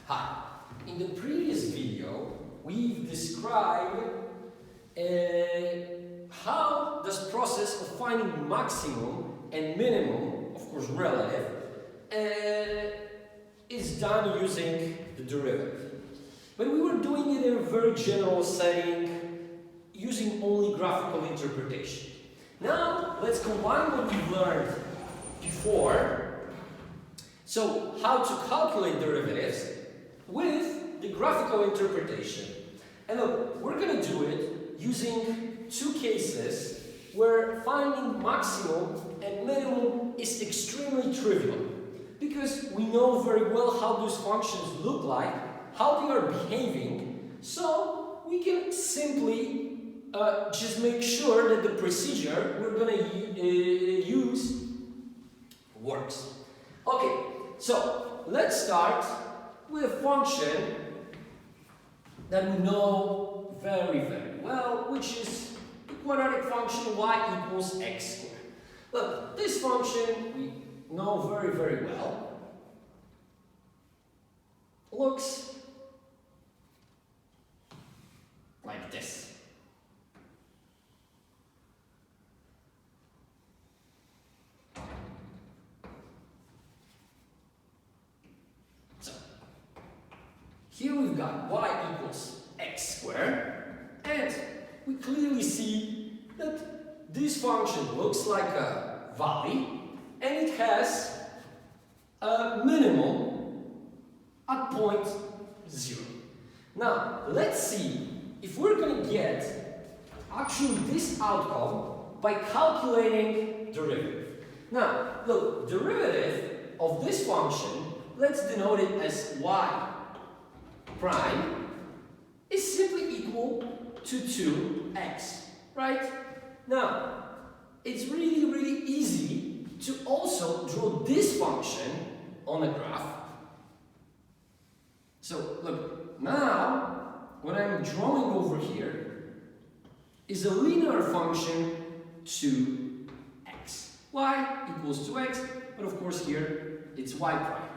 Hi. In the previous video, we've described how this process of finding maximum and minimum, of course relative, is done using the derivative. But we were doing it in a very general setting, using only graphical interpretation. Now, let's combine what we learned before. So, how to calculate derivatives with the graphical interpretation. And look, we're going to do it using two cases where finding maximum and minimum is extremely trivial. Because we know very well how those functions look like, how they are behaving, so we can simply just make sure that the procedure we're going to use works. Okay, so let's start with a function that we know very, very well, which is the quadratic function y equals x squared. Look, this function we know very, very well. Looks like this. So, here we've got y equals x squared, and we clearly see that this function looks like a valley, and it has a minimum at point 0. Now, let's see if we're going to get actually this outcome by calculating derivative. Now, look, derivative of this function, let's denote it as y prime, is simply equal to 2x, right? Now, it's really, really easy to also draw this function on a graph. So, look, now, what I'm drawing over here is a linear function to x. Y equals to x, but of course here it's y prime.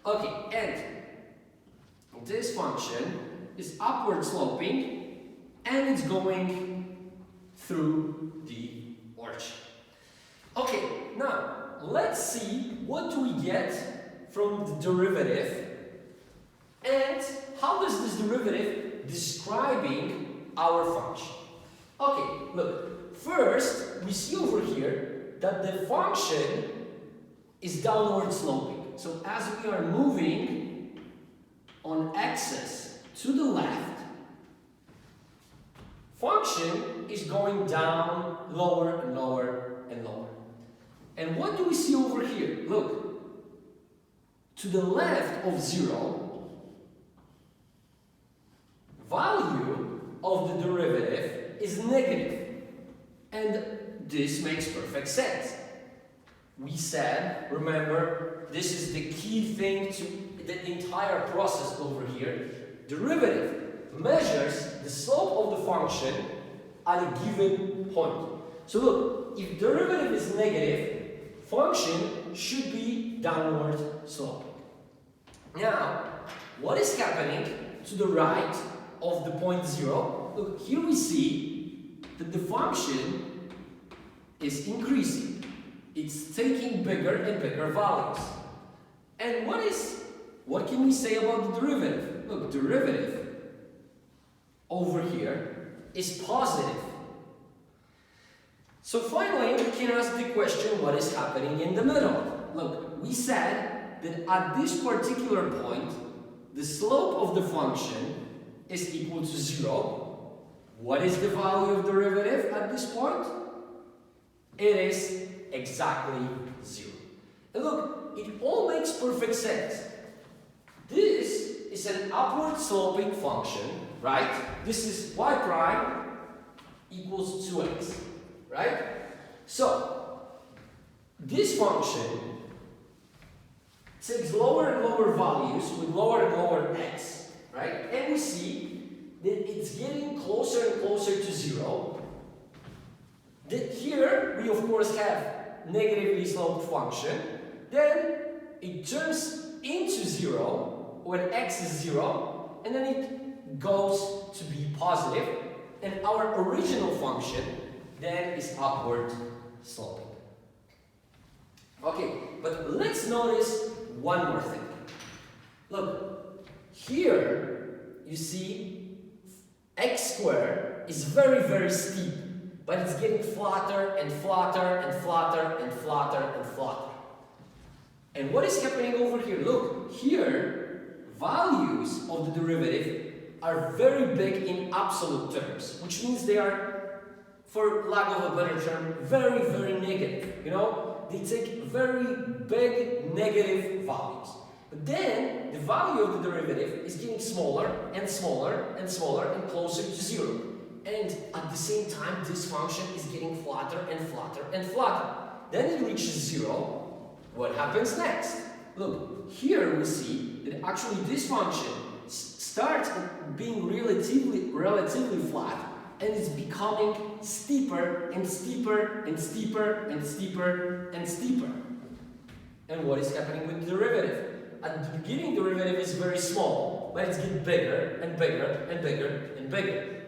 Okay, and this function is upward sloping and it's going through the origin. Okay, now let's see what do we get from the derivative and how does this derivative describing our function. Okay, look, first we see over here that the function is downward sloping. So as we are moving on axis to the left, function is going down lower and lower and lower. And what do we see over here? Look, to the left of 0, value of the derivative is negative. And this makes perfect sense. We said, remember, this is the key thing to the entire process over here. Derivative measures the slope of the function at a given point. So look, if derivative is negative, function should be downward sloping. Now, what is happening to the right of the point 0? Look, here we see that the function is increasing. It's taking bigger and bigger values. And what can we say about the derivative? Look, derivative over here is positive. So finally, we can ask the question, what is happening in the middle? Look, we said that at this particular point, the slope of the function is equal to 0. What is the value of derivative at this point? It is exactly 0. And look, it all makes perfect sense. This is an upward sloping function, right? This is y prime equals 2x, right? So, this function takes lower and lower values with lower and lower x, right? And we see that it's getting closer and closer to 0. That here, we of course have negatively sloped function. Then it turns into 0 when x is 0, and then it goes to be positive, and our original function then is upward sloping. Okay, but let's notice one more thing. Look, here you see x squared is very, very steep, but it's getting flatter and flatter and flatter and flatter and flatter. And what is happening over here? Look, here, values of the derivative are very big in absolute terms, which means they are, for lack of a better term, very, very negative. You know, they take very big negative values. But then, the value of the derivative is getting smaller and smaller and smaller and closer to 0. And at the same time, this function is getting flatter and flatter and flatter. Then it reaches 0. What happens next? Look, here we see that actually this function starts being relatively flat, and it's becoming steeper and steeper and steeper and steeper and steeper. And what is happening with the derivative? At the beginning, the derivative is very small, but it's getting bigger and bigger and bigger and bigger.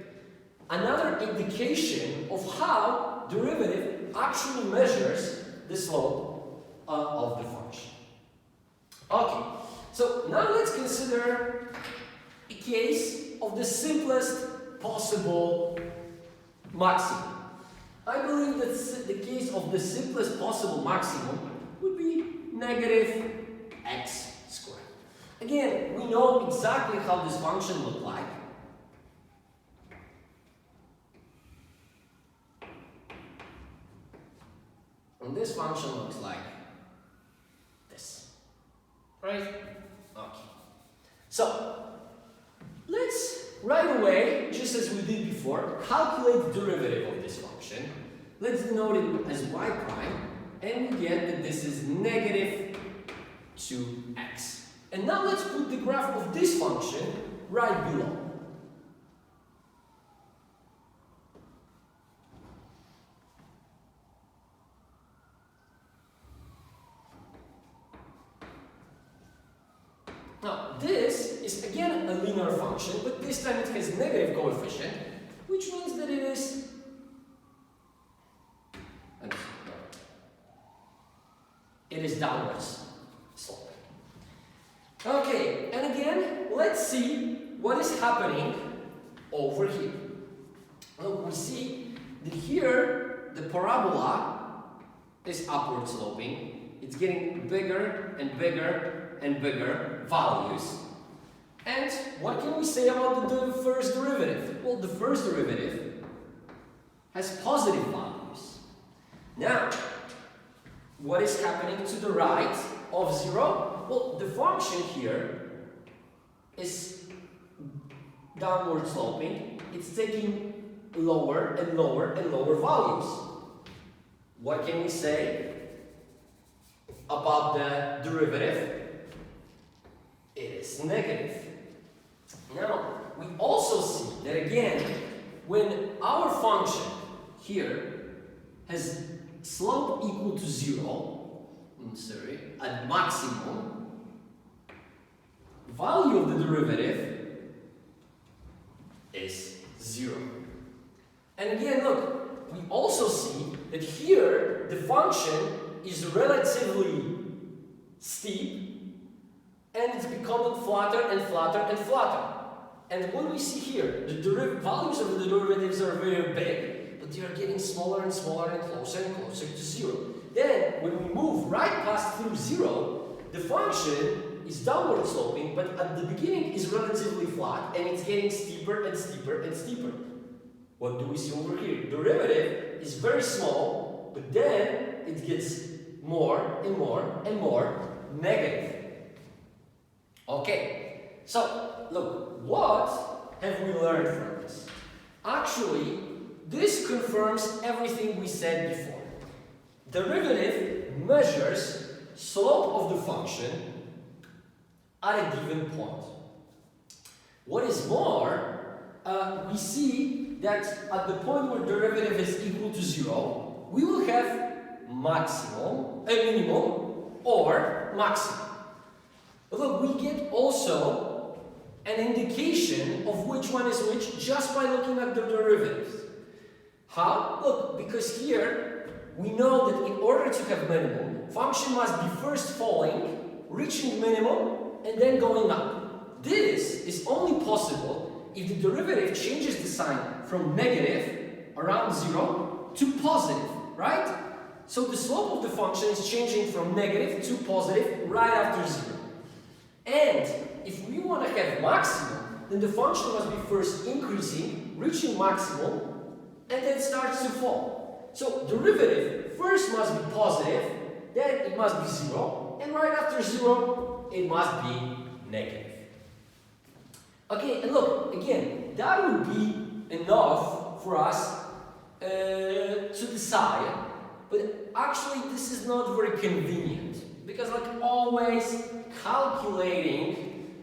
Another indication of how derivative actually measures the slope of the function. Okay, so now let's consider a case of the simplest possible maximum. I believe that the case of the simplest possible maximum would be negative x squared. Again, we know exactly how this function looks like. And this function looks like this. Right? Okay. So, let's right away, just as we did before, calculate the derivative of this function. Let's denote it as y prime, and we get that this is negative 2x. And now let's put the graph of this function right below. Now, this is again a linear function, but this time it has negative coefficient, which means that it is downwards sloping. Okay, and again, let's see what is happening over here. Look, we see that here the parabola is upward sloping. It's getting bigger and bigger and bigger values. And what can we say about the first derivative? Well, the first derivative has positive values. Now, what is happening to the right of 0? Well, the function here is downward sloping. It's taking lower and lower and lower values. What can we say about the derivative? It is negative. Now, we also see that again, when our function here has slope equal to 0, at maximum, value of the derivative is 0. And again, look, we also see that here the function is relatively steep, and it's becoming flatter and flatter and flatter. And what we see here, the values of the derivatives are very big, but they are getting smaller and smaller and closer to 0. Then, when we move right past through 0, the function is downward sloping, but at the beginning is relatively flat, and it's getting steeper and steeper and steeper. What do we see over here? Derivative is very small, but then it gets more and more and more negative. Okay, so look, what have we learned from this? Actually, this confirms everything we said before. Derivative measures slope of the function at a given point. What is more, we see that at the point where derivative is equal to 0, we will have minimum or maximum. Look, we get also an indication of which one is which just by looking at the derivatives. How? Look, because here we know that in order to have minimum, function must be first falling, reaching minimum, and then going up. This is only possible if the derivative changes the sign from negative around 0 to positive, right? So the slope of the function is changing from negative to positive right after 0. And if we want to have maximum, then the function must be first increasing, reaching maximum, and then starts to fall. So derivative first must be positive, then it must be 0, and right after 0, it must be negative. Okay, and look, again, that would be enough for us to decide, but actually this is not very convenient, because like always calculating,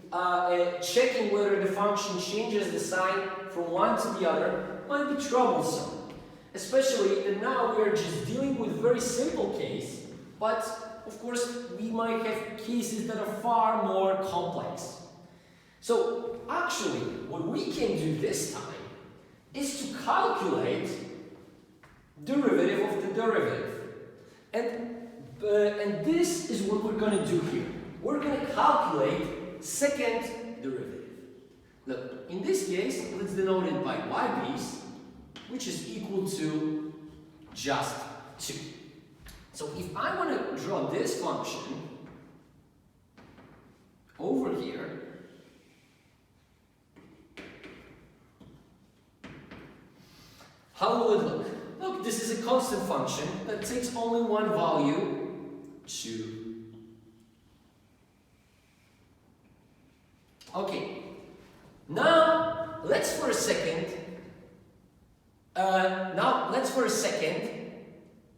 checking whether the function changes the sign from one to the other might be troublesome. Especially that now we are just dealing with a very simple case, but of course we might have cases that are far more complex. So actually what we can do this time is to calculate derivative of the derivative. And this is what we're going to do here. We're going to calculate second derivative. Look, in this case, let's denote it by y-b's, which is equal to just 2. So if I want to draw this function over here, how will it look? Look, this is a constant function that takes only one value, 2. Okay, now let's for a second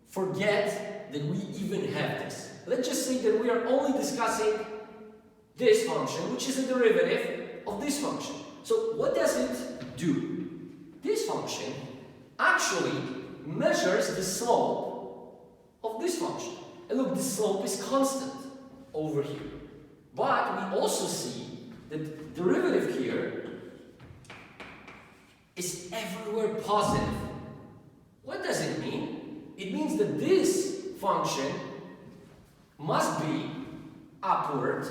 forget that we even have this. Let's just say that we are only discussing this function, which is a derivative of this function. So what does it do? This function actually measures the slope of this function. And look, the slope is constant over here. But we also see that the derivative here is everywhere positive. What does it mean? It means that this function must be upward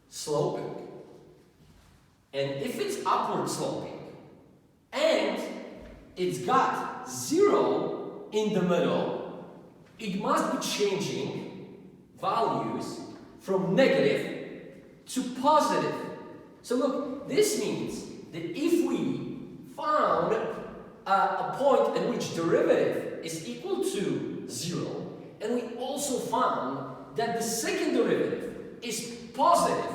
sloping. And if it's upward sloping and it's got 0 in the middle, it must be changing values from negative to positive. So look, this means that if we found a point at which derivative is equal to 0, and we also found that the second derivative is positive,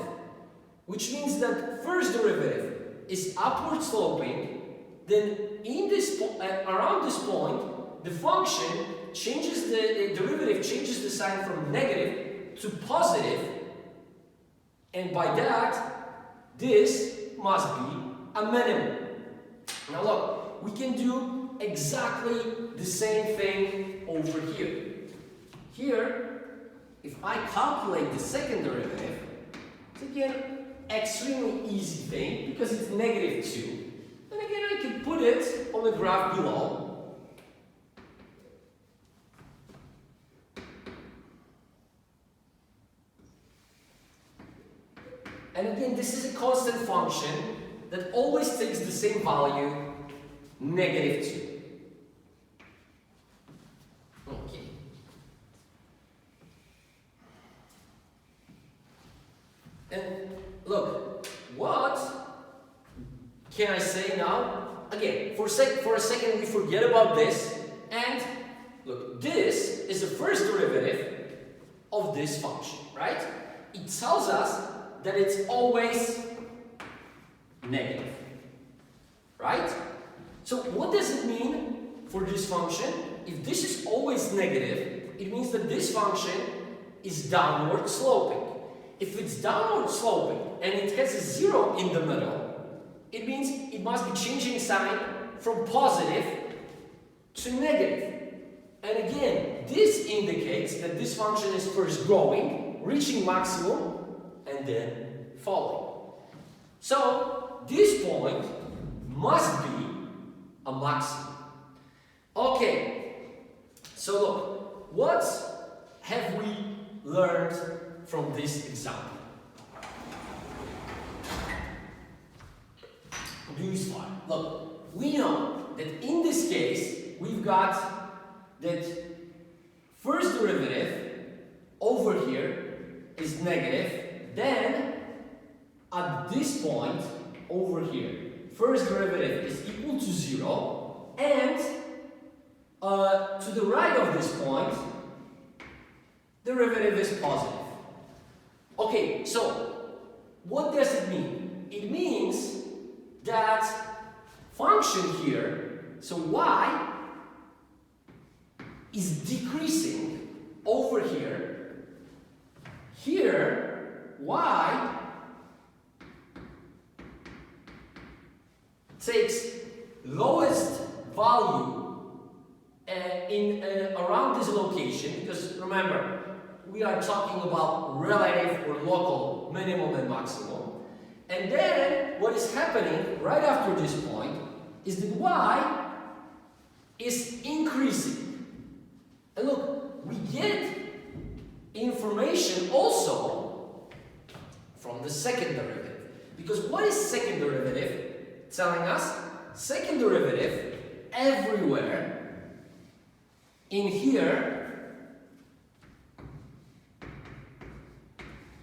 which means that first derivative is upward sloping, then in this around this point, the function changes the derivative changes the sign from negative to positive, and by that, this must be a minimum. Now look, we can do exactly the same thing over here. Here, if I calculate the second derivative, it's again extremely easy thing because it's negative 2. And again, I can put it on the graph below. And again, this is a constant function that always takes the same value, negative 2. Okay. And look, what can I say now? Again, for a second we forget about this, and look, this is the first derivative of this function, right? It tells us that it's always negative, right? So what does it mean for this function? If this is always negative, it means that this function is downward sloping. If it's downward sloping and it has a 0 in the middle, it means it must be changing sign from positive to negative. And again, this indicates that this function is first growing, reaching maximum, and then falling. So this point must be a maximum. Okay, so look, what have we learned from this example? New slide. Look, we know that in this case we've got that first derivative over here is negative, then at this point over here first derivative is equal to 0, and to the right of this point derivative is positive. Okay, so what does it mean? It means that function here, so y is decreasing over here. Here, y takes lowest value around this location, because remember, we are talking about relative or local minimum and maximum. And then what is happening right after this point is that y is increasing. And look, we get information also from the second derivative. Because what is second derivative telling us? Second derivative everywhere in here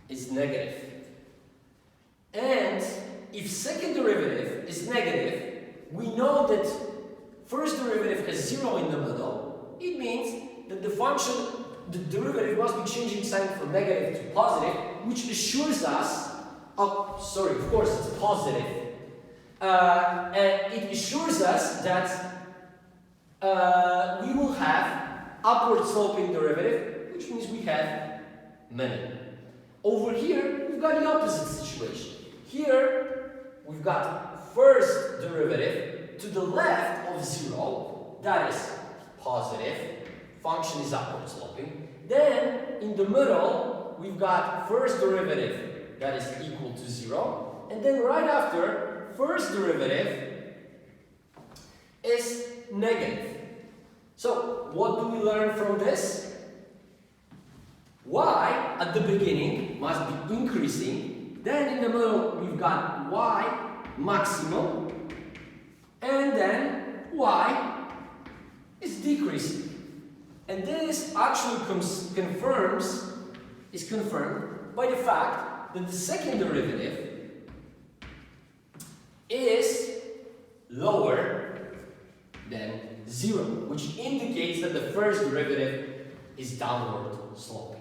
is negative. And if second derivative is negative, we know that first derivative has 0 in the middle. It means that the function, the derivative must be changing sign from negative to positive, which assures us, of course it's positive. And it assures us that we will have upward sloping derivative, which means we have minimum. Over here, we've got the opposite situation. Here, we've got first derivative to the left of 0, that is positive, function is upward sloping. Then, in the middle, we've got first derivative that is equal to 0. And then right after, first derivative is negative. So, what do we learn from this? Y at the beginning must be increasing, then in the middle we've got y maximum, and then y is decreasing. And this actually is confirmed by the fact that the second derivative is lower than 0, which indicates that the first derivative is downward sloping.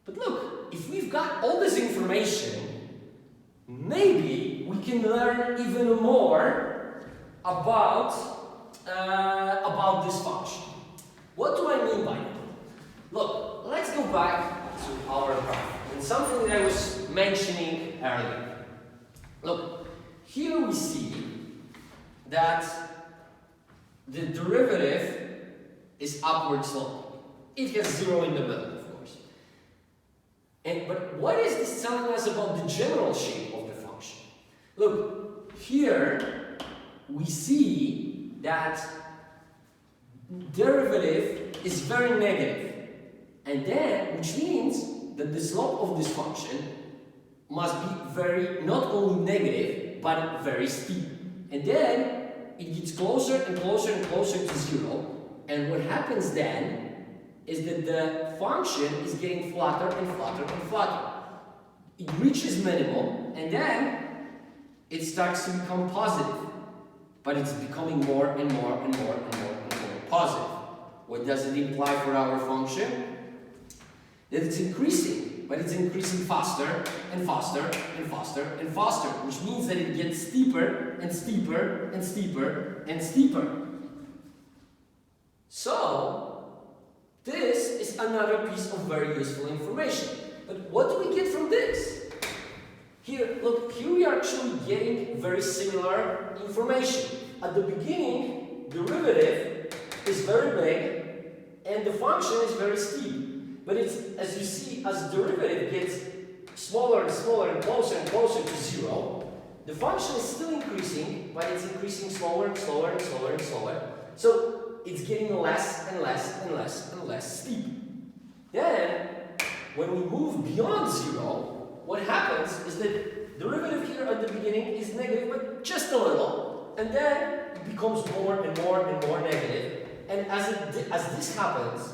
But look, if we've got all this information, maybe we can learn even more about this function. What do I mean by that? Look, let's go back to our graph and something that I was mentioning earlier. Look, here we see that the derivative is upward sloping. It has 0 in the middle. But what is this telling us about the general shape of the function? Look, here we see that derivative is very negative, and then, which means that the slope of this function must be not only negative, but very steep. And then it gets closer and closer and closer to 0, and what happens then is that the function is getting flatter and flatter and flatter. It reaches minimum, and then it starts to become positive. But it's becoming more and more and more and more and more positive. What does it imply for our function? That it's increasing, but it's increasing faster and faster and faster and faster, which means that it gets steeper and steeper and steeper and steeper. So, this is another piece of very useful information. But what do we get from this? Here, look, here we are actually getting very similar information. At the beginning, derivative is very big and the function is very steep. But it's, as you see, as derivative gets smaller and smaller and closer to 0, the function is still increasing, but it's increasing slower and slower and slower and slower. So it's getting less and less and less and less steep. Then, when we move beyond 0, what happens is that derivative here at the beginning is negative, but just a little, and then it becomes more and more and more negative. And as this happens,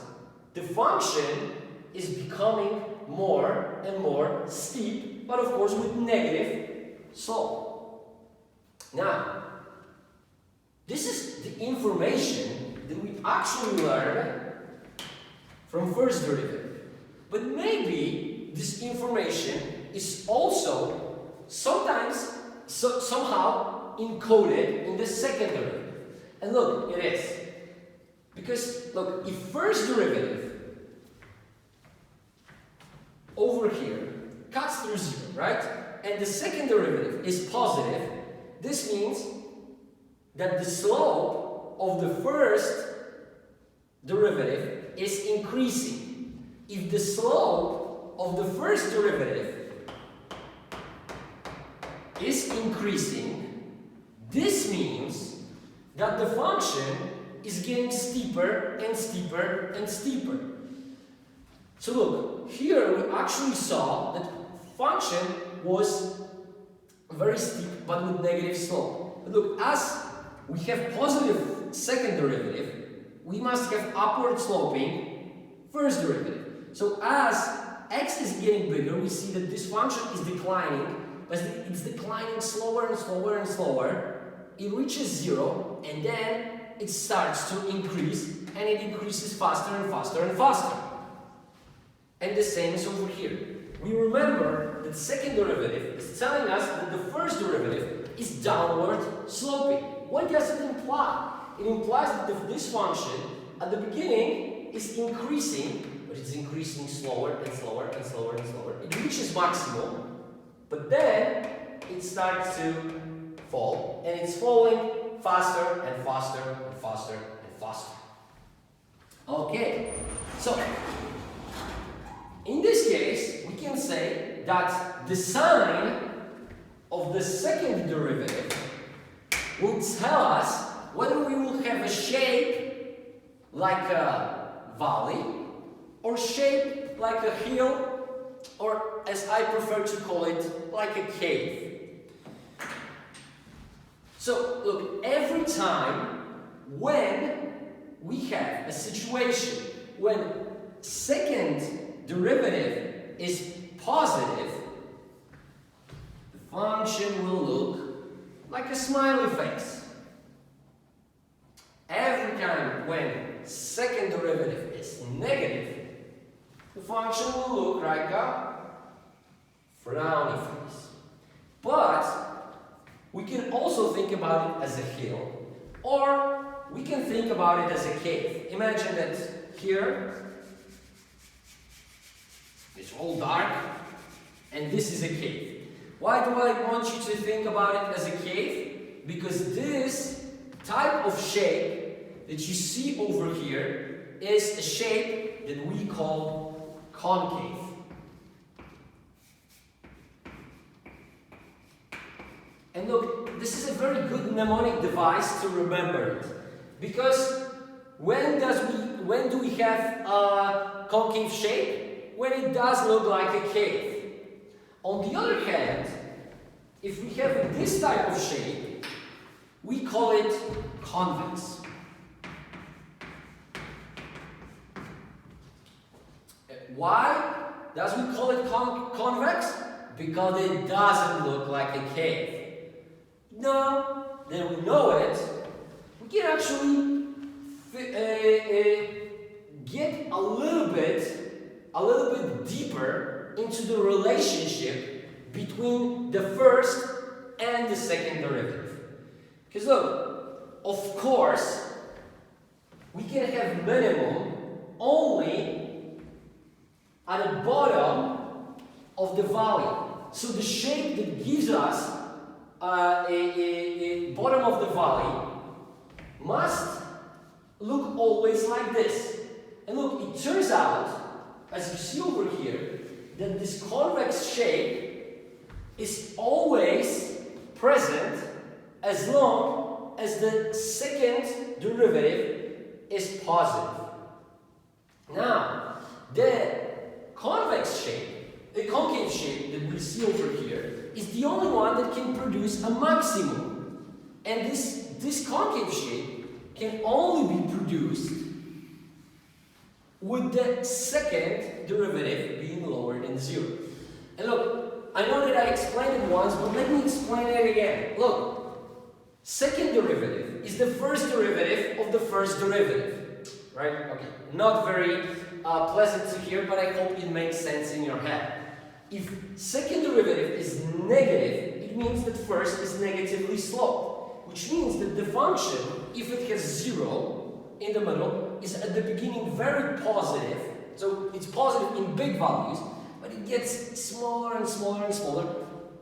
the function is becoming more and more steep, but of course with negative slope. Now, this is the information that we actually learned from first derivative. But maybe this information is also sometimes somehow encoded in the second derivative. And look, it is. Because, look, if first derivative over here cuts through 0, right? And the second derivative is positive, this means that the slope of the first derivative is increasing. If the slope of the first derivative is increasing, this means that the function is getting steeper and steeper and steeper. So look, here we actually saw that function was very steep but with negative slope. But look, as we have positive second derivative, we must have upward sloping first derivative. So as x is getting bigger, we see that this function is declining, but it's declining slower and slower and slower. It reaches 0, and then it starts to increase, and it increases faster and faster and faster. And the same is over here. We remember that second derivative is telling us that the first derivative is downward sloping. What does it imply? It implies that this function at the beginning is increasing, but it's increasing slower and slower and slower and slower. It reaches maximum, but then it starts to fall, and it's falling faster and faster and faster and faster. Okay, so in this case, we can say that the sign of the second derivative will tell us whether we will have a shape like a valley, or shape like a hill, or as I prefer to call it, like a cave. So look, every time when we have a situation when second derivative is positive, the function will look like a smiley face. Every time when second derivative is negative, the function will look like a frowny face. But we can also think about it as a hill, or we can think about it as a cave. Imagine that here it's all dark, and this is a cave. Why do I want you to think about it as a cave? Because this type of shape that you see over here is a shape that we call concave. And look, this is a very good mnemonic device to remember it. Because when do we have a concave shape? When it does look like a cave. On the other hand, if we have this type of shape, we call it convex. Why does we call it convex? Because it doesn't look like a cave. Now that we know it, we can actually get a little bit deeper into the relationship between the first and the second derivative. Because look, of course, we can have minimum only at the bottom of the valley. So the shape that gives us a bottom of the valley must look always like this. And look, it turns out, as you see over here, that this convex shape is always present as long as the second derivative is positive. Now, the convex shape, the concave shape that we see over here, is the only one that can produce a maximum. And this concave shape can only be produced with the second derivative being lower than 0. And look, I know that I explained it once, but let me explain it again. Look, second derivative is the first derivative of the first derivative, right? Okay, not very pleasant to hear, but I hope it makes sense in your head. If second derivative is negative, it means that first is negatively sloped, which means that the function, if it has 0 in the middle, is at the beginning very positive. So it's positive in big values, but it gets smaller and smaller and smaller.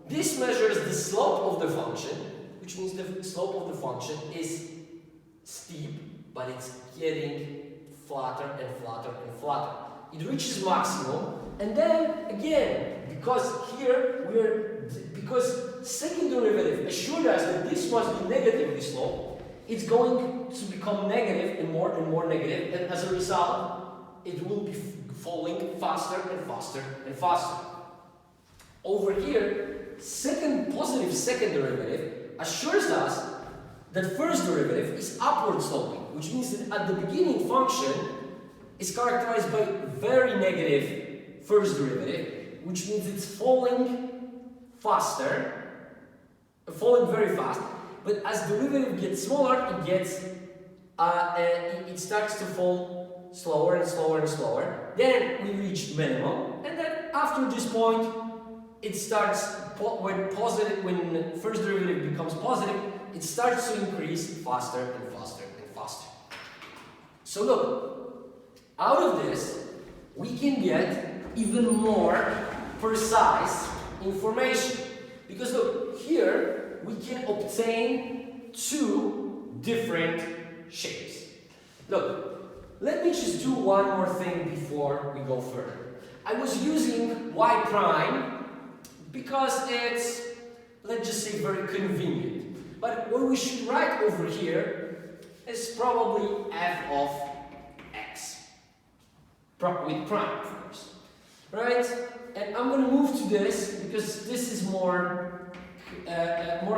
This measures the slope of the function, which means the slope of the function is steep, but it's getting flatter and flatter and flatter. It reaches maximum, and then again, because second derivative assured us that this must be negatively sloped, it's going to become negative and more negative, and as a result, it will be falling faster and faster and faster. Over here, positive second derivative assures us that first derivative is upward sloping, which means that at the beginning function is characterized by very negative first derivative, which means it's falling very fast. But as derivative gets smaller, it starts to fall slower and slower and slower. Then we reach minimum, and then after this point, it starts when first derivative becomes positive, it starts to increase faster and faster and faster. So look, out of this, we can get even more precise information. Because look, here we can obtain two different shapes. Look, let me just do one more thing before we go further. I was using y prime because it's, let's just say, very convenient. But what we should write over here is probably f of x. With prime, of course. Right? And I'm going to move to this because this is more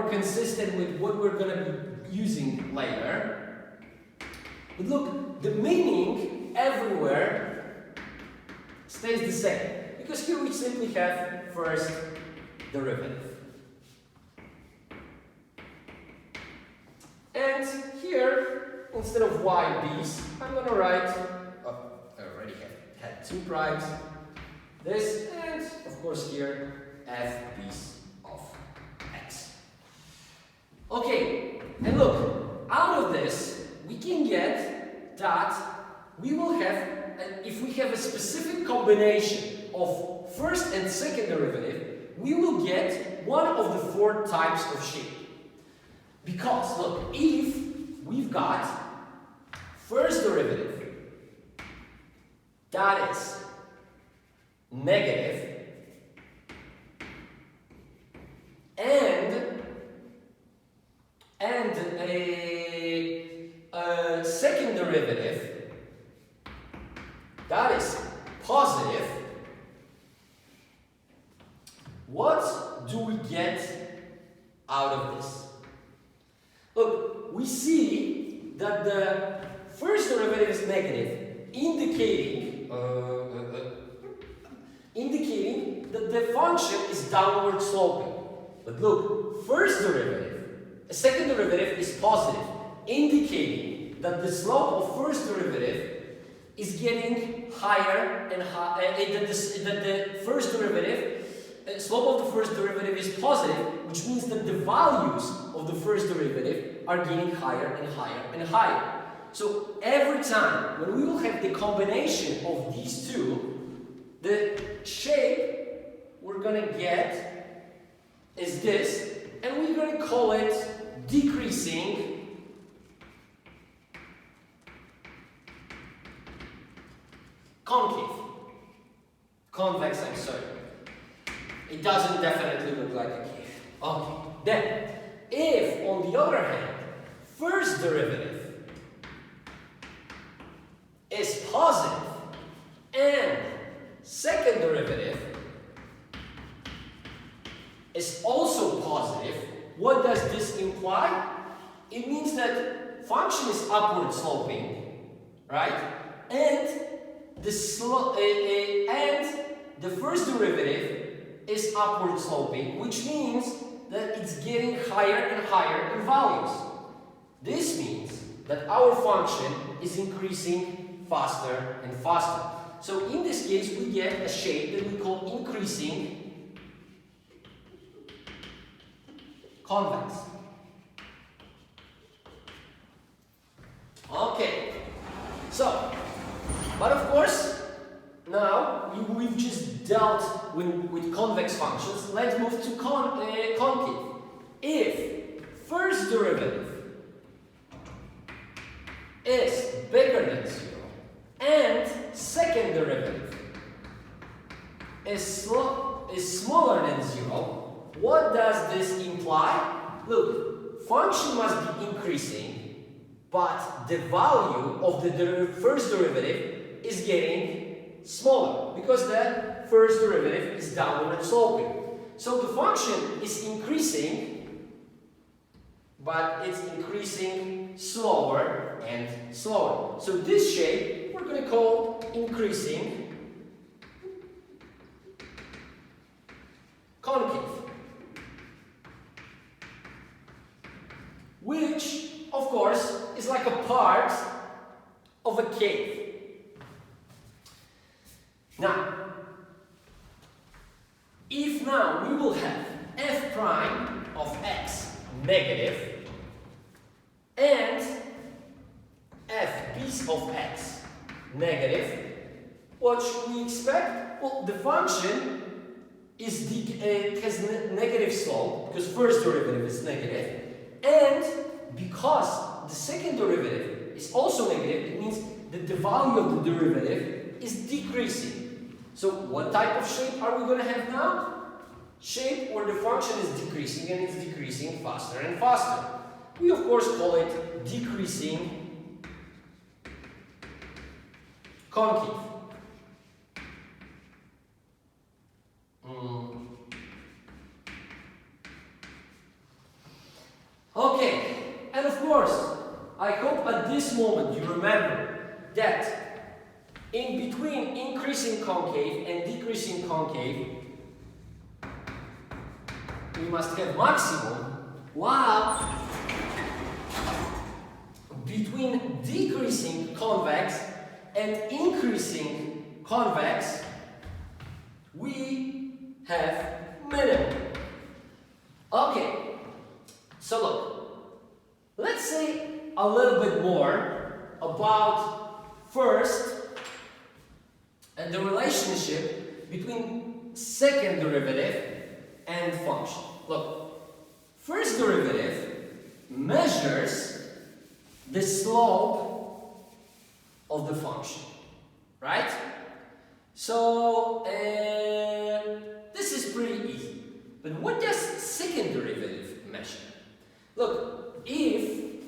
consistent with what we're going to be using later. But look, the meaning everywhere stays the same. Because here we simply have first derivative. And here, instead of y(b)s, I'm going to write, I already had two primes, this, and of course here, f(b)s of x. Okay, and look, out of this, we can get that we will have, if we have a specific combination of first and second derivative, we will get one of the four types of shape. Because, look, if we've got first derivative that is negative and a second derivative that is positive, what do we get out of this? Look, we see that the first derivative is negative, indicating that the function is downward sloping. But look, second derivative is positive, indicating that the slope of first derivative is getting higher and higher, that the first derivative, slope of the first derivative is positive, which means that the values of the first derivative are getting higher and higher and higher. So every time when we will have the combination of these two, the shape we're going to get is this, and we're going to call it decreasing convex, I'm sorry. it doesn't definitely look like a cave. Okay, then, if on the other hand, first derivative is positive and second derivative is also positive, what does this imply? It means that function is upward sloping, right? And the first derivative is upward sloping, which means that it's getting higher and higher in values. This means that our function is increasing faster and faster. So in this case, we get a shape that we call increasing convex. Okay, so, but of course, now we've just dealt with convex functions. Let's move to concave. If first derivative is bigger than 0 and second derivative is smaller than 0, what does this imply? Look, function must be increasing, but the value of the first derivative is getting smaller because the first derivative is downward sloping. So the function is increasing, but it's increasing slower and slower. So this shape we're going to call increasing concave, which of course is like a part of a cave. Now, if now we will have f prime of x negative and f piece of x negative, what should we expect? Well, the function is has negative slope because first derivative is negative, and because the second derivative is also negative, it means that the value of the derivative is decreasing. So what type of shape are we going to have now? Shape where the function is decreasing and it's decreasing faster and faster. We of course call it decreasing concave. Okay, and of course, I hope at this moment you remember that in between increasing concave and decreasing concave, we must have maximum, while between decreasing convex and increasing convex, we have minimum. Okay, so look, let's say a little bit more about first and the relationship between second derivative and function. Look, first derivative measures the slope of the function, right? So this is pretty easy. But what does second derivative measure? Look, if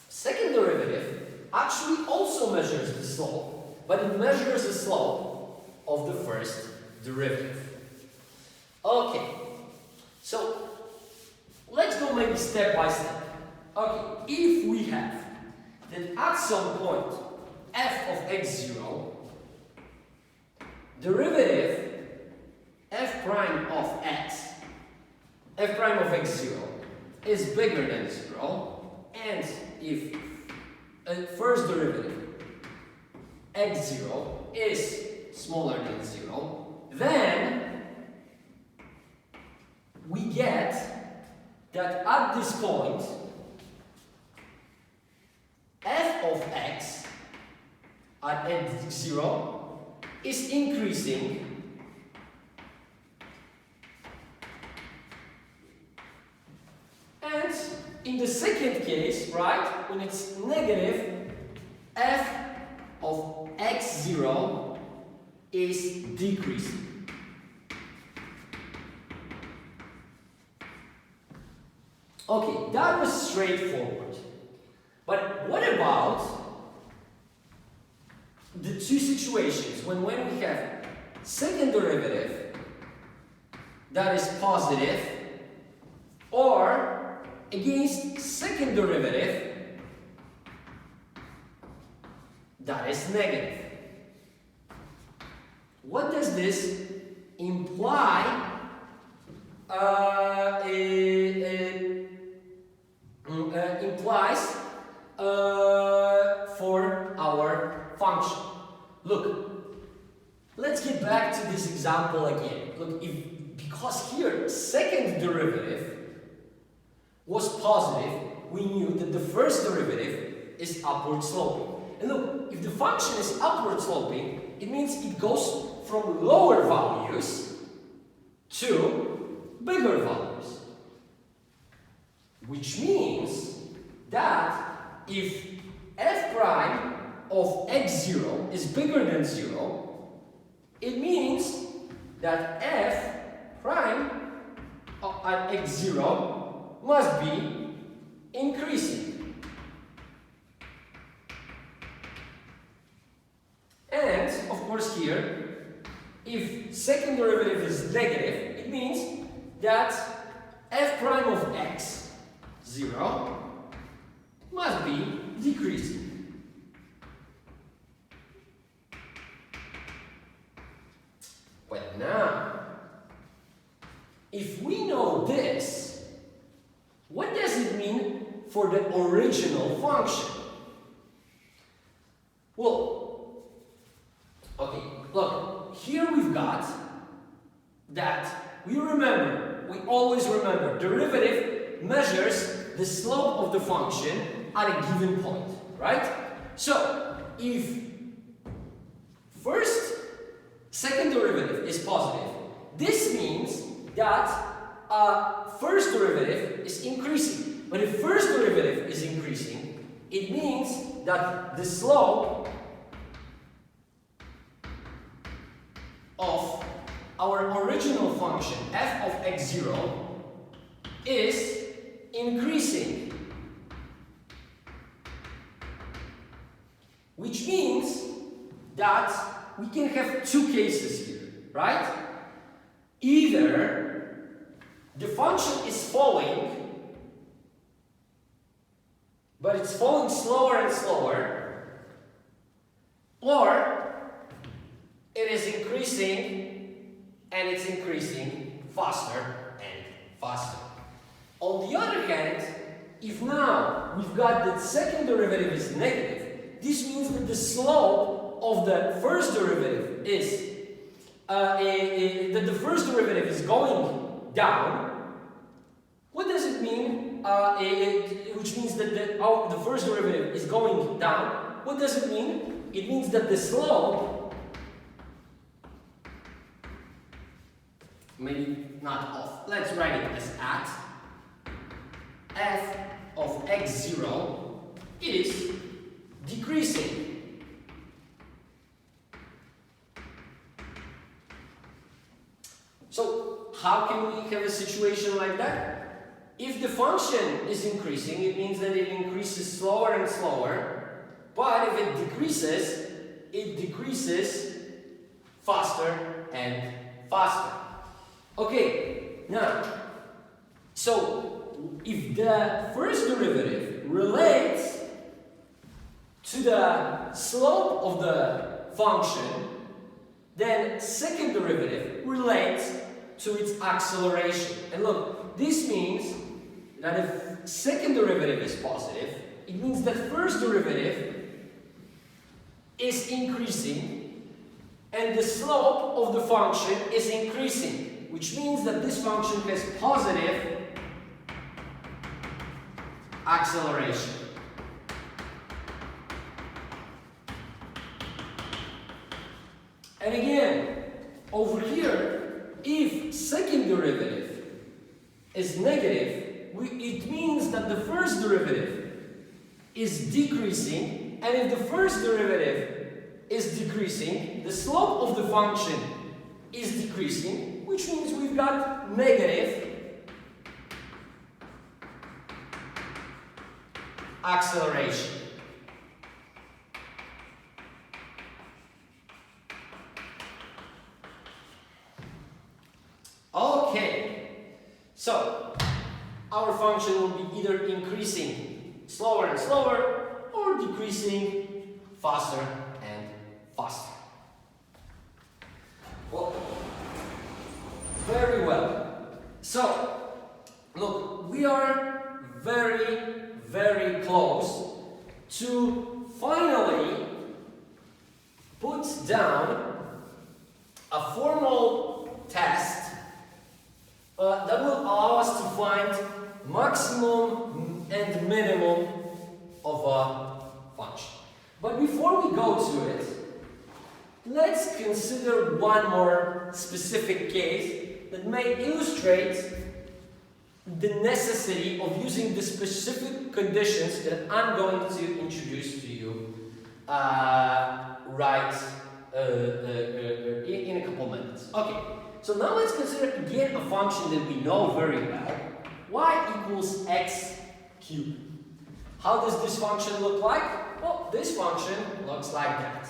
second derivative actually also measures the slope, but it measures the slope of the first derivative. Okay, so let's go maybe step by step. Okay, if we have that at some point f of x0, derivative f prime of x, f prime of x0 is bigger than 0, and if first derivative x0 is smaller than 0, then we get that at this point f of x at x0 is increasing and in the second case, right, when it's negative, f of x0 is decreasing. Okay, that was straightforward. But what about the two situations when we have second derivative that is positive or against second derivative that is negative? What does this imply implies for our function? Look, let's get back to this example again. Look, because here second derivative was positive, we knew that the first derivative is upward sloping. And look, if the function is upward sloping, it means it goes from lower values to bigger values. Which means that if f prime of x0 is bigger than 0, it means that f prime at x0 must be increasing. And, of course, here, if second derivative is negative, it means that f prime of x0 must be decreasing. But now, if we know this, what does it mean for the original function? Well, okay, look, here we've got that we always remember, derivative measures the slope of the function at a given point, right? So, if second derivative is positive, this means that first derivative is increasing. But if first derivative is increasing, it means that the slope of our original function, f of x0, is increasing. Which means that we can have two cases here, right? Either the function is falling, but it's falling slower and slower, or it is increasing and it's increasing faster and faster. On the other hand, if now we've got that second derivative is negative, this means that the slope of the first derivative is that the first derivative is going down. What does it mean? Which means that the first derivative is going down. What does it mean? It means that the slope, maybe not of, let's write it as at f of x0 is decreasing. So how can we have a situation like that? If the function is increasing, it means that it increases slower and slower, but if it decreases faster and faster. Okay, now, so if the first derivative relates to the slope of the function, then second derivative relates to its acceleration. And look, this means that if second derivative is positive, it means that first derivative is increasing and the slope of the function is increasing, which means that this function has positive acceleration. And again, over here, if second derivative is negative, it means that the first derivative is decreasing, and if the first derivative is decreasing, the slope of the function is decreasing, which means we've got negative acceleration. Okay, so our function will be either increasing slower and slower or decreasing faster and faster. Well, very well. So, look, we are very, very close to finally put down a formal test that will allow us to find maximum and minimum of a function. But before we go to it, let's consider one more specific case that may illustrate the necessity of using the specific conditions that I'm going to introduce to you in a couple minutes. Okay, so now let's consider again a function that we know very well. Y equals x cubed. How does this function look like? Well, this function looks like that.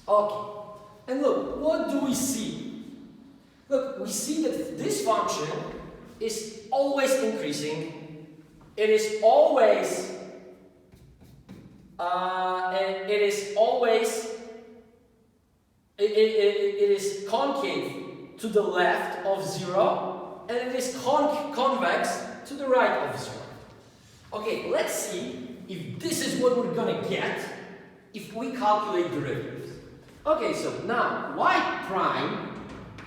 Okay, and look, what do we see? Look, we see that this function is always increasing. It is always, it is concave to the left of 0, and it is convex to the right of 0. Okay, let's see if this is what we're gonna get if we calculate derivatives. Okay, so now y prime,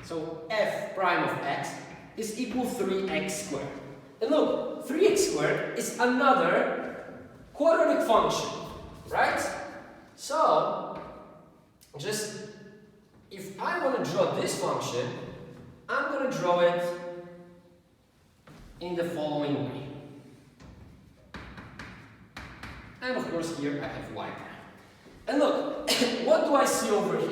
so f prime of x, is equal to 3x squared. And look, 3x squared is another quadratic function, right? So, just, if I want to draw this function, I'm going to draw it in the following way. And of course here I have y prime. And look, what do I see over here?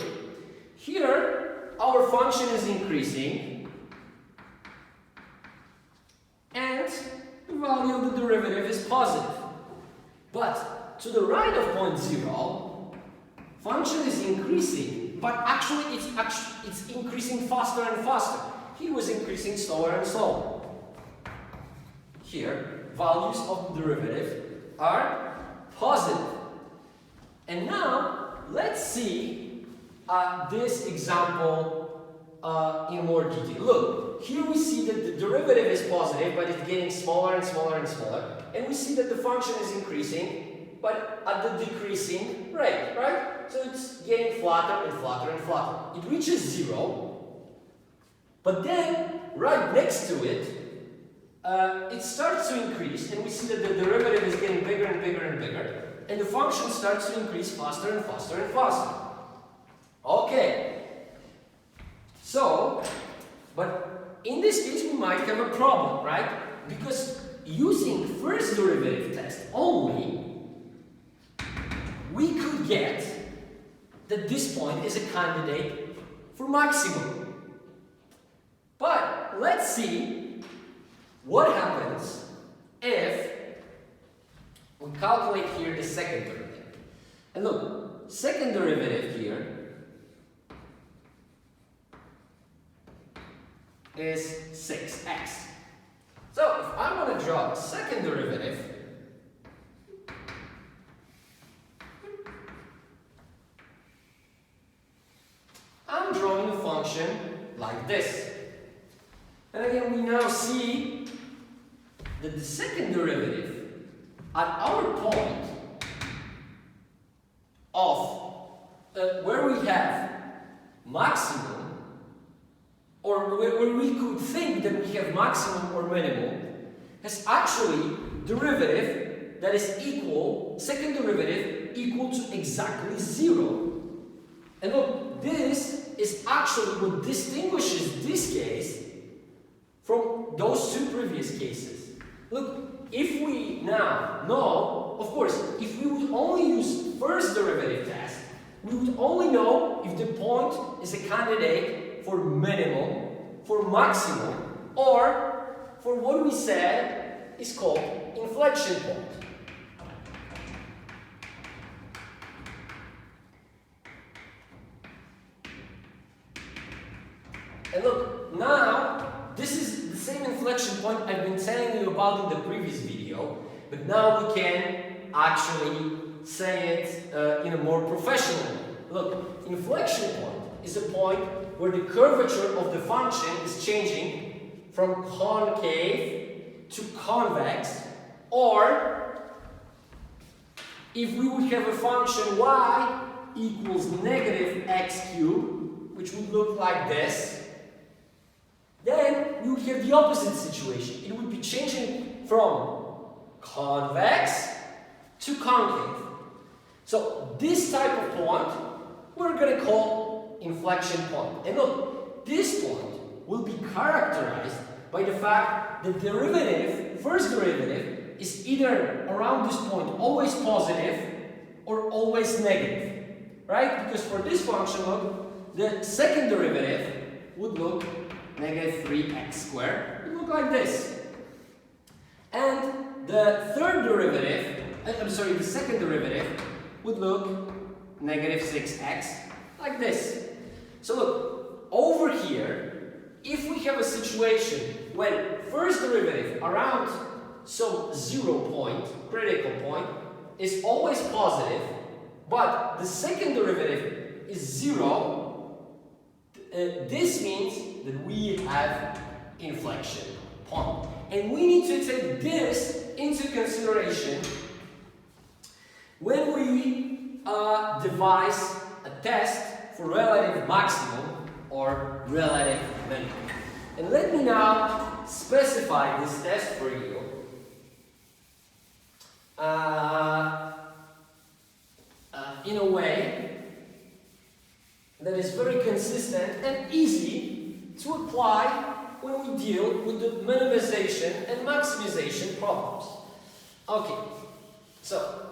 Here, our function is increasing, and the value of the derivative is positive. But to the right of point 0, function is increasing, but actually it's increasing faster and faster. Here was increasing slower and slower. Here, values of the derivative are positive. And now, let's see this example in more detail. Look, here we see that the derivative is positive, but it's getting smaller and smaller and smaller. And we see that the function is increasing, but at the decreasing rate, right? So it's getting flatter and flatter and flatter. It reaches 0, but then, right next to it, it starts to increase, and we see that the derivative is getting bigger and bigger and bigger. And the function starts to increase faster and faster and faster. Okay. So, but in this case we might have a problem, right? Because using first derivative test only, we could get that this point is a candidate for maximum. But let's see what happens if we calculate here the second derivative. And look, second derivative here is 6x. So if I want to draw the second derivative, I'm drawing a function like this. And again, we now see that the second derivative at our point of where we have maximum, or where we could think that we have maximum or minimum, has actually derivative that is equal, second derivative equal to exactly 0. And look, this is actually what distinguishes this case from those two previous cases. Look, if we now know, of course, if we would only use first derivative test, we would only know if the point is a candidate for minimum, for maximum, or for what we said is called inflection point. And look, now, this is the same inflection point I've been telling you about in the previous video, but now we can actually say it in a more professional way. Look, inflection point is a point where the curvature of the function is changing from concave to convex, or if we would have a function y equals negative x cubed, which would look like this, then we would have the opposite situation. It would be changing from convex to concave. So this type of point we're going to call inflection point. And look, this point will be characterized by the fact that derivative, first derivative, is either around this point always positive or always negative. Right? Because for this function, look, the second derivative would look negative 3x squared. It would look like this. And the third derivative, the second derivative would look negative 6x like this. So look, over here, if we have a situation when first derivative around some 0 point, critical point, is always positive, but the second derivative is 0, this means that we have inflection point. And we need to take this into consideration when we devise a test for relative maximum or relative minimum. And let me now specify this test for you. In a way that is very consistent and easy to apply when we deal with the minimization and maximization problems. Okay, so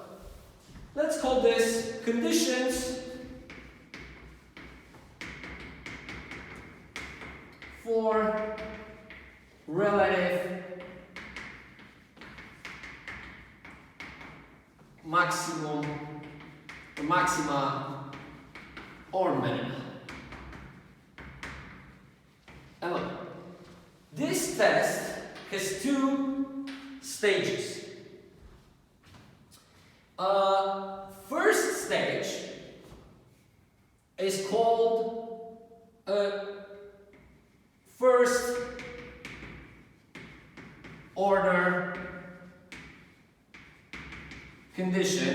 let's call this conditions for relative maximum, maxima, or minima. And look, this test has two stages. First stage is called first order condition,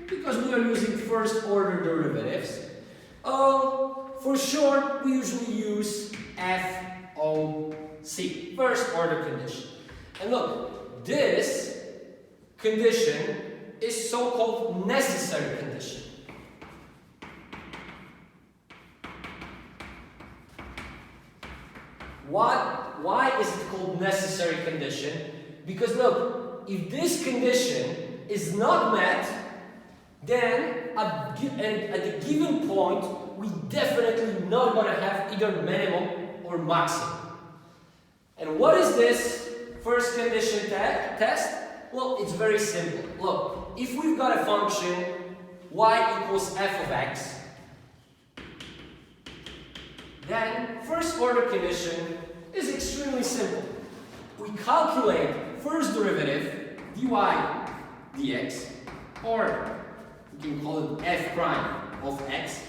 because we are using first order derivatives. For short, we usually use FOC, first order condition. And look, this condition is so-called necessary condition. Why is it called necessary condition? Because look, if this condition is not met, then at the given point, we definitely not going to have either minimum or maximum. And what is this first condition test? Well, it's very simple. Look, if we've got a function y equals f of x, then first order condition is extremely simple. We calculate first derivative dy dx, or we can call it f prime of x,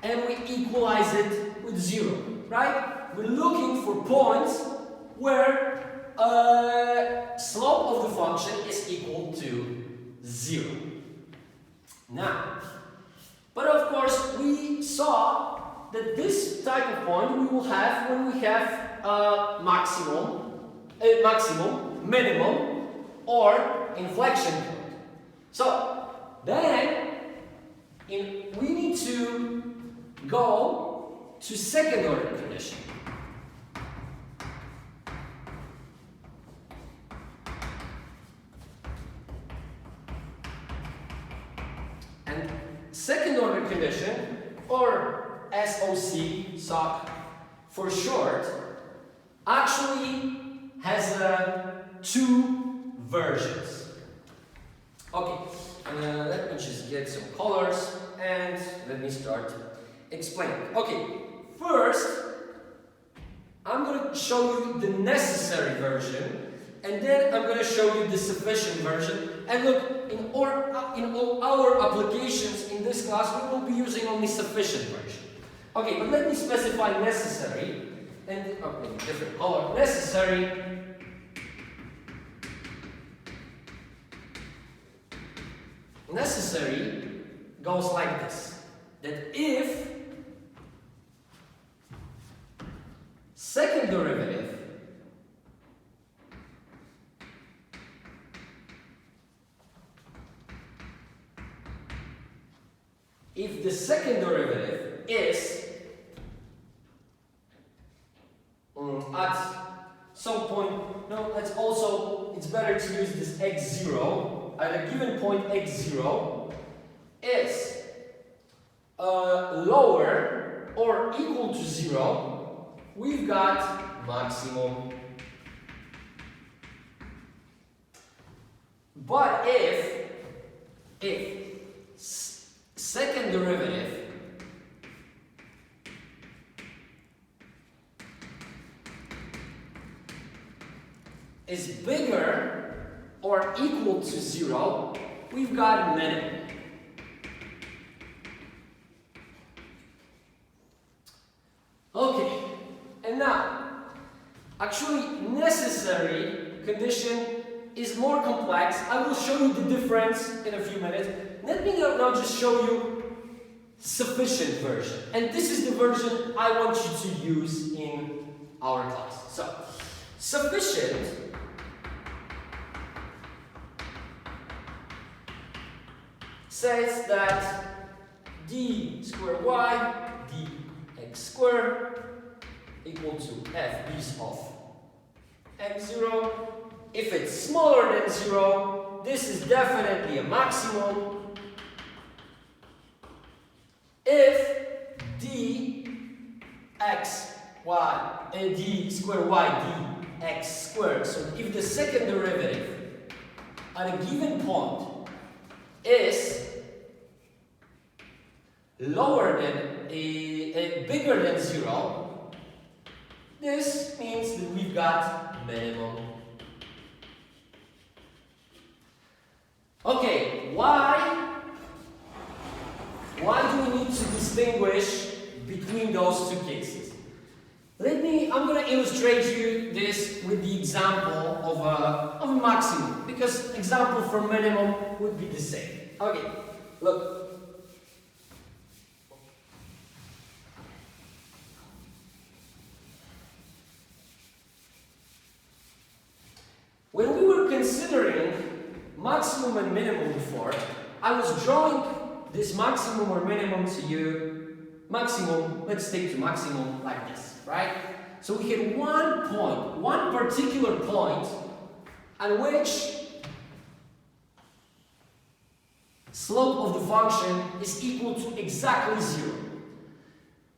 and we equalize it with 0, right? We're looking for points where slope of the function is equal to 0. Now, but of course we saw that this type of point we will have when we have maximum, minimum, or inflection point. So then we need to go to second order condition. And second order condition, or SOC for short, actually has two versions. Okay, let me just get some colors and let me start explaining. Okay, first I'm going to show you the necessary version, and then I'm going to show you the sufficient version. And look, in all our applications in this class, we will be using only sufficient version. Okay, but let me specify necessary, and okay, different color. Necessary goes like this, that if second derivative if the second derivative is at some point, no, it's better to use this x0, at a given point x0 is lower or equal to 0, we've got maximum. But if second derivative is bigger or equal to 0, we've got minimum. Okay, and now, actually necessary condition is more complex. I will show you the difference in a few minutes. Let me now just show you sufficient version. And this is the version I want you to use in our class. So, sufficient says that d squared y dx squared equal to fb of x0. If it's smaller than 0, this is definitely a maximum. If d squared y dx squared, so if the second derivative at a given point is lower than bigger than 0, this means that we've got minimum. Okay, why do we need to distinguish between those two cases? I'm going to illustrate you this with the example of a maximum, because example for minimum would be the same. Okay, look. When we were considering maximum and minimum before, I was drawing this maximum or minimum to you. Maximum, let's take to maximum like this, right? So we had one point, one particular point on which slope of the function is equal to exactly 0.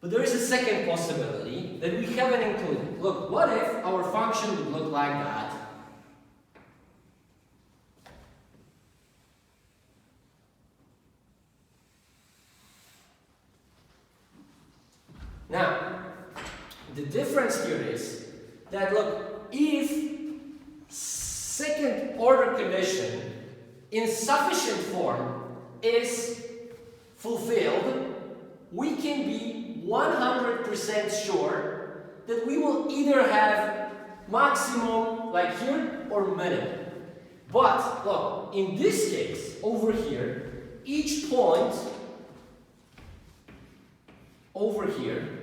But there is a second possibility that we haven't included. Look, what if our function would look like that? Now, the difference here is that, look, if second order condition in sufficient form is fulfilled, we can be 100% sure that we will either have maximum like here or minimum. But look, in this case over here, each point over here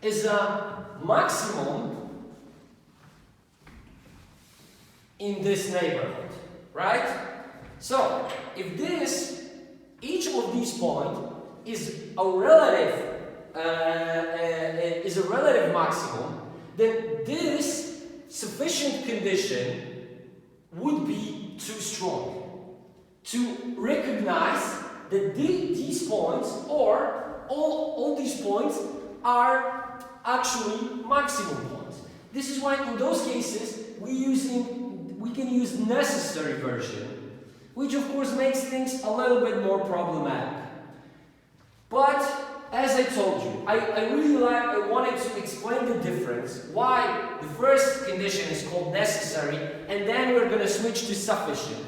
is a maximum in this neighborhood, right? So, if each of these points is a relative maximum, then this sufficient condition would be too strong to recognize that these points, or all these points, are actually maximum points. This is why in those cases we can use necessary version, which of course makes things a little bit more problematic. But as I told you, I wanted to explain the difference, why the first condition is called necessary, and then we're going to switch to sufficient.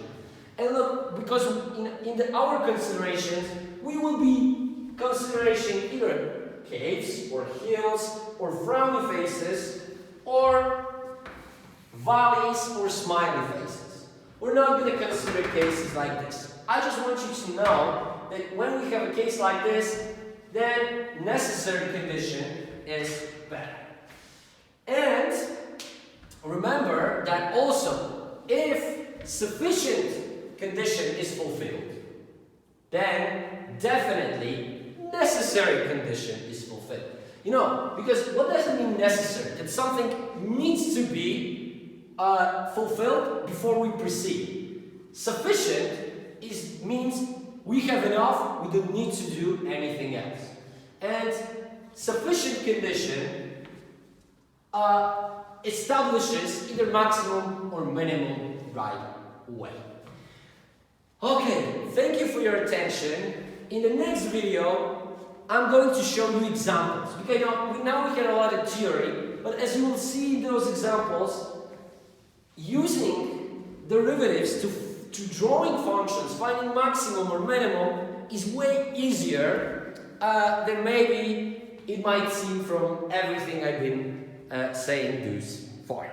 And look, because in our considerations, we will be considering either caves, or hills, or frowny faces, or valleys, or smiley faces. We're not going to consider cases like this. I just want you to know that when we have a case like this, then necessary condition is better. And remember that also, if sufficient condition is fulfilled, then definitely necessary condition is fulfilled. You know, because what does it mean necessary? That something needs to be fulfilled before we proceed. Sufficient means we have enough, we don't need to do anything else. And sufficient condition establishes either maximum or minimum right away. Okay, thank you for your attention. In the next video, I'm going to show you examples. Because now we get a lot of theory, but as you will see in those examples, using derivatives to drawing functions, finding maximum or minimum, is way easier than maybe it might seem from everything I've been saying thus far.